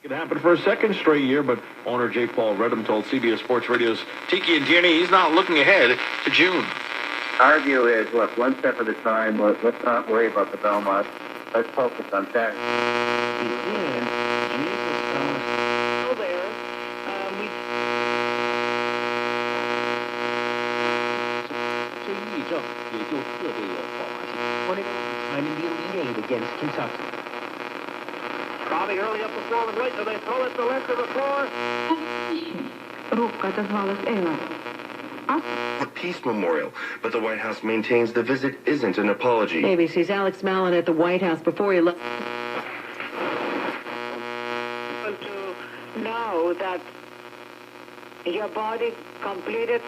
It happened for a second straight year, but owner J. Paul Redham told CBS Sports Radio's Tiki and Tierney he's not looking ahead to June. Our view is, look, one step at a time. Let's not worry about the Belmont. Let's focus on that. Time in the Elite Eight against Kentucky. Bobby Hurley up the floor and right, so they throw it the length of the floor. A peace memorial, but the White House maintains the visit isn't an apology. ABC's Alex Malin at the White House before he left. To know that your body completed